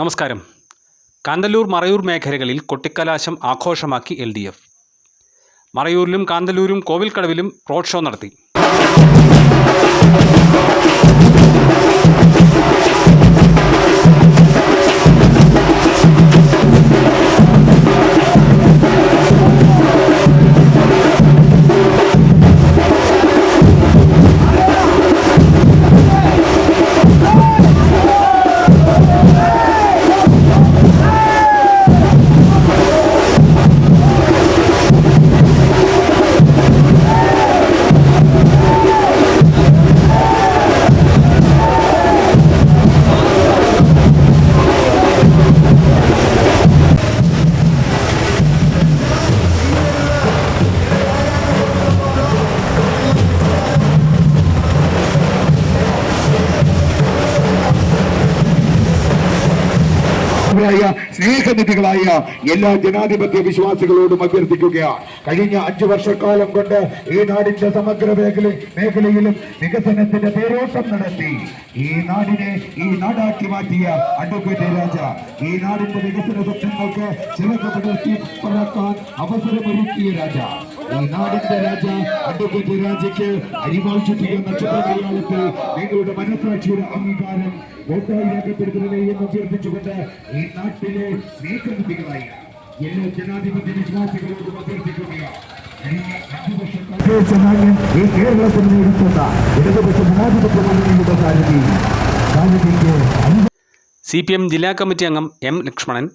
നമസ്കാരം. കാന്തല്ലൂർ മറയൂർ മേഖലകളിൽ കൊട്ടിക്കലാശം ആഘോഷമാക്കി LDF. മറയൂരിലും കാന്തല്ലൂരും കോവിൽക്കടവിലും road show നടത്തി. സ്നേഹനിധികളായ എല്ലാ ജനാധിപത്യ വിശ്വാസികളോടും അഭ്യർത്ഥിക്കുകയാണ്. കഴിഞ്ഞ 5 വർഷക്കാലം കൊണ്ട് ഈ നാടിന്റെ സമഗ്ര മേഖലയിലും വികസനത്തിന്റെ തേരോട്ടം നടത്തി ഈ നാടിനെ ഈ നാടാക്കി മാറ്റിയ അഡ്വക്കേറ്റ് രാജ ഈ നാടിന്റെ വികസന സ്വപ്നങ്ങൾക്ക് ചിറക് പടർത്തി പറക്കാൻ അവസരമൊരുക്കിയ രാജ ഈ നാടിന്റെ രാജ അഡ്വക്കേറ്റ് രാജയ്ക്ക് അരിവാൾ ചുറ്റിയ നക്ഷത്രമലയാളത്തിൽ നിങ്ങളുടെ മനസ്സാക്ഷിയുടെ അംഗീകാരം വോട്ടായി രേഖപ്പെടുത്തുന്നതിനെ എന്ന് അഭ്യർത്ഥിച്ചുകൊണ്ട് ഈ നാട്ടിലെ സ്നേഹനിധികളായ എല്ലാ ജനാധിപത്യ വിശ്വാസികളോടും അഭ്യർത്ഥിക്കുകയാണ്. ഈ കേരളത്തിൽ നേരിടുന്ന ഇടതുപക്ഷ ജനാധിപത്യ മുന്നണിയുടെ സാന്നിധ്യത്തിക്ക് CPM ജില്ലാ കമ്മിറ്റി അംഗം M. ലക്ഷ്മണൻ,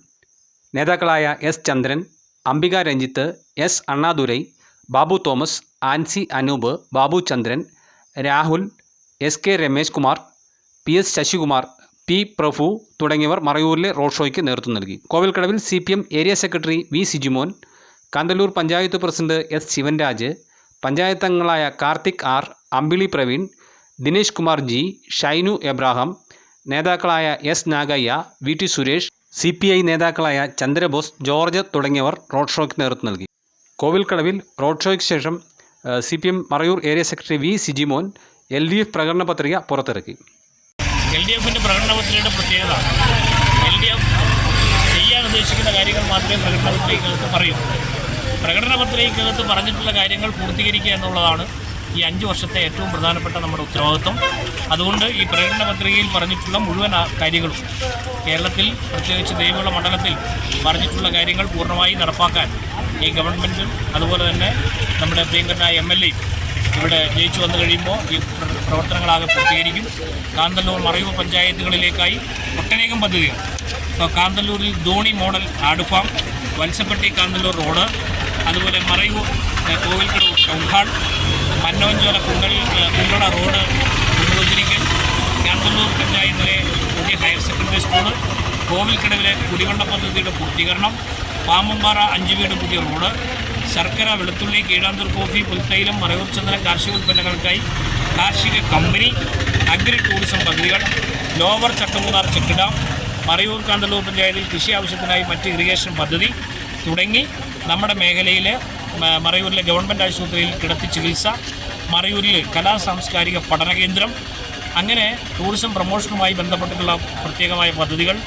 നേതാക്കളായ S. Chandran, Ambika Ranjith, S. Annadurai, Babu Thomas, Ancy Anoop, Babu Chandran, Rahul, SK Ramesh Kumar, PS Sasikumar, P. Prabhu തുടങ്ങിയവർ മറയൂരിലെ റോഡ് ഷോയ്ക്ക് നേതൃത്വം നൽകി. കോവിൽക്കടവിൽ CPM area secretary V. Sijimon, Kanthalloor panchayat president S. Sivanraj, panchayat അംഗങ്ങളായ കാർത്തിക് R, അമ്പിളി പ്രവീൺ, ദിനേശ് കുമാർ G, ഷൈനു എബ്രാഹാം, നേതാക്കളായ S. Nagaiah, VT Suresh, CPI നേതാക്കളായ ചന്ദ്രബോസ്, ജോർജ് തുടങ്ങിയവർ റോഡ് ഷോയ്ക്ക് നേതൃത്വം നൽകി. കോവിൽക്കടവിൽ റോഡ് ഷോയ്ക്ക് ശേഷം CPM Marayoor area secretary V. Sijimon LDF പ്രകടന പത്രിക പുറത്തിറക്കി. LDFിൻ്റെ പ്രകടന പത്രികയുടെ പ്രത്യേകത LDF ചെയ്യാൻ ഉദ്ദേശിക്കുന്ന കാര്യങ്ങൾ മാത്രമേ പ്രകടന പത്രികകൾക്ക് പറയൂ. പ്രകടന പത്രികകൾക്ക് പറഞ്ഞിട്ടുള്ള കാര്യങ്ങൾ പൂർത്തീകരിക്കുക എന്നുള്ളതാണ് ഈ 5 വർഷത്തെ ഏറ്റവും പ്രധാനപ്പെട്ട നമ്മുടെ ഉത്തരവാദിത്വം. അതുകൊണ്ട് ഈ പ്രകടന പത്രികയിൽ പറഞ്ഞിട്ടുള്ള മുഴുവൻ കാര്യങ്ങളും കേരളത്തിൽ പ്രത്യേകിച്ച് ദേവികുള മണ്ഡലത്തിൽ പറഞ്ഞിട്ടുള്ള കാര്യങ്ങൾ പൂർണ്ണമായി നടപ്പാക്കാൻ ഈ ഗവൺമെൻറ്റും അതുപോലെ തന്നെ നമ്മുടെ പ്രിയങ്കരനായ MLA ഇവിടെ ജയിച്ചു വന്നു കഴിയുമ്പോൾ ഈ പ്രവർത്തനങ്ങളാകെ പൂർത്തീകരിക്കും. കാന്തല്ലൂർ മറയൂർ പഞ്ചായത്തുകളിലേക്കായി ഒട്ടനേകം പദ്ധതികൾ. ഇപ്പോൾ കാന്തല്ലൂരിൽ ധോണി മോഡൽ ആട് ഫാം, വത്സപ്പെട്ടി കാന്തല്ലൂർ റോഡ്, അതുപോലെ Marayoor Kovilkadavu town hall, Mannavanchola Kundala road പുനരുദ്ധരിക്കൽ, കാന്തല്ലൂർ പഞ്ചായത്തിലെ പുതിയ ഹയർ സെക്കൻഡറി സ്കൂള്, കോവിൽക്കടവിലെ കുടിവെള്ള പദ്ധതിയുടെ പൂർത്തീകരണം, പാമ്പമ്പാറ 5 വീട് പുതിയ റോഡ്, ശർക്കര, വെളുത്തുള്ളി, കീഴാന്തൂർ കോഫി, പുൽത്തൈലം, മറയൂർ ചന്ദന കാർഷിക ഉൽപ്പന്നങ്ങൾക്കായി കാർഷിക കമ്പനി, അഗ്രി ടൂറിസം പദ്ധതികൾ, lower Chattamunnar check dam, Marayoor Kanthalloor പഞ്ചായത്തിൽ കൃഷി ആവശ്യത്തിനായി മറ്റ് ഇറിഗേഷൻ പദ്ധതി തുടങ്ങി നമ്മുടെ മേഖലയിലെ മറയൂരിലെ ഗവൺമെൻറ് ആശുപത്രിയിൽ കിടത്തി ചികിത്സ, മറയൂരിൽ കലാ സാംസ്കാരിക പഠന കേന്ദ്രം, അങ്ങനെ ടൂറിസം പ്രൊമോഷനുമായി ബന്ധപ്പെട്ടിട്ടുള്ള പ്രത്യേകമായ പദ്ധതികൾ,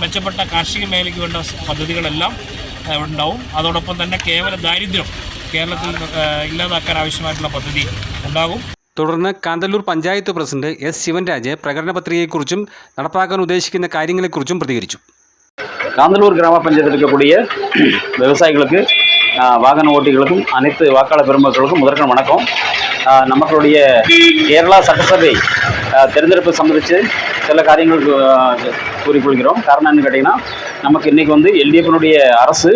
മെച്ചപ്പെട്ട കാർഷിക മേഖലയ്ക്ക് വേണ്ട പദ്ധതികളെല്ലാം ഉണ്ടാവും. അതോടൊപ്പം തന്നെ കേവല ദാരിദ്ര്യം കേരളത്തിൽ ഇല്ലാതാക്കാൻ ആവശ്യമായിട്ടുള്ള പദ്ധതി ഉണ്ടാകും. തുടർന്ന് കാന്തല്ലൂർ പഞ്ചായത്ത് പ്രസിഡന്റ് S. ശിവൻരാജ് പ്രകടന പത്രികയെക്കുറിച്ചും നടപ്പാക്കാൻ ഉദ്ദേശിക്കുന്ന കാര്യങ്ങളെക്കുറിച്ചും പ്രതികരിച്ചു. காந்தலூர் கிராம பஞ்சாயத்தில் இருக்கக்கூடிய விவசாயிகளுக்கு வாகன ஓட்டிகளுக்கும் அனைத்து வாக்காளர் பெருமக்களுக்கும் முதற்கண் வணக்கம். நம்மளுடைய கேரளா சட்டசபை தேர்ந்தெடுப்பு சம்பந்தித்து சில காரியங்கள் கூறிக்கொள்கிறோம். காரணம் என்னன்னு கேட்டிங்கன்னா, நமக்கு இன்றைக்கி வந்து LDFனுடைய அரசு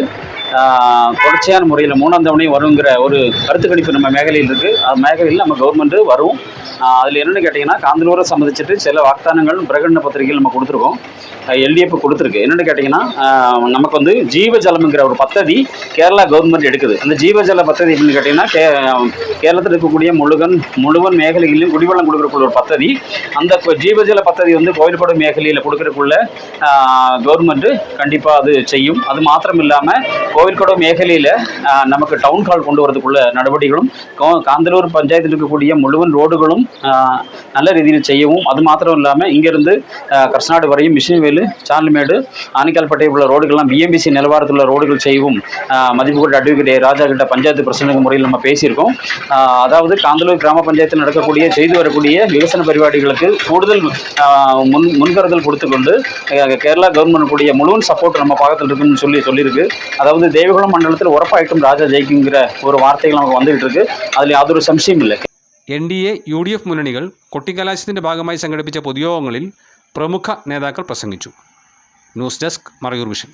தொடர்ச்சியான முறையில் 3ஆம் தவணையும் வருங்கிற ஒரு கருத்து கணிப்பு நம்ம மேഖലയിൽ இருக்குது. அது மேഖലയിൽ நம்ம கவர்மெண்ட்டு வரும். அதில் என்னென்னு கேட்டிங்கன்னா, காந்தலூரை சம்மந்திச்சுட்டு சில வாக்தானங்கள் பிரகடன பத்திரிகைகள் நம்ம கொடுத்துருக்கோம். LDF கொடுத்துருக்கு. என்னென்னு கேட்டிங்கன்னா, நமக்கு வந்து ஜீவஜலம்ங்கிற ஒரு பദ്ധதி கேரளா கவர்மெண்ட் எடுக்குது. அந்த ஜீவஜல பദ്ധதி எப்படின்னு கேட்டிங்கன்னா, கேரளத்தில் இருக்கக்கூடிய முழுவன் மேഖലയിലും குடிவெள்ளம் கொடுக்குறக்குள்ள ஒரு பദ്ധதி. அந்த ஜீவஜல பദ്ധதி வந்து கோயில்படு மேഖലയിൽ கொடுக்குறக்குள்ள கவர்மெண்ட்டு கண்டிப்பாக அது செய்யும். அது மாத்திரம் இல்லாமல் കോവിൽക്കടവ് മേഖലയിൽ നമുക്ക് ടൗൺ ഹാൾ കൊണ്ടുവരതുക്കുള്ള നടപടികളും കാന്തല്ലൂർ പഞ്ചായത്തിൽ இருக்கக்கூடிய മുഴുവൻ റോഡുകളും நல்ல രീതിയിൽ ചെയ്യவும் அது மாத்திரம் இல்லாமல் இங்கேருந்து கர்நாடு வரையும் மிஷின்வேலு சார்லிமேடு ஆனிக்கால்பட்டை உள்ள ரோடுகள்லாம் பிஎம்பிசி நிலவாரத்தில் ரோடுகள் செய்யவும் மதிப்புக்கூட்ட அட்வொகேட் ராஜா கிட்ட பஞ்சாயத்து பிரசிடண்ட் முறையில் நம்ம பேசியிருக்கோம். அதாவது காந்தலூர் கிராம பஞ்சாயத்தில் நடக்கக்கூடிய செய்து வரக்கூடிய விகசன பரிபாடிகளுக்கு கூடுதல் முன்கருதல் கொடுத்துக்கொண்டு கேரளா கவர்மெண்ட் கூடிய முழுவன் சப்போர்ட் நம்ம பக்கத்தில் இருக்குன்னு சொல்லியிருக்கு. அதாவது தேவகுளம் மண்டலத்தில் உറപ്പായിട്ടും ராஜா ஜெயிக்குங்கிற ஒரு வார்த்தைகள் நமக்கு வந்துகிட்டு இருக்கு. அதில் യാതൊരു സംശയമില്ല. NDA UDF മുന്നണികൾ കൊട്ടിക്കലാശത്തിൻ്റെ ഭാഗമായി സംഘടിപ്പിച്ച പൊതുയോഗങ്ങളിൽ പ്രമുഖ നേതാക്കൾ പ്രസംഗിച്ചു. News desk Marayoor vision.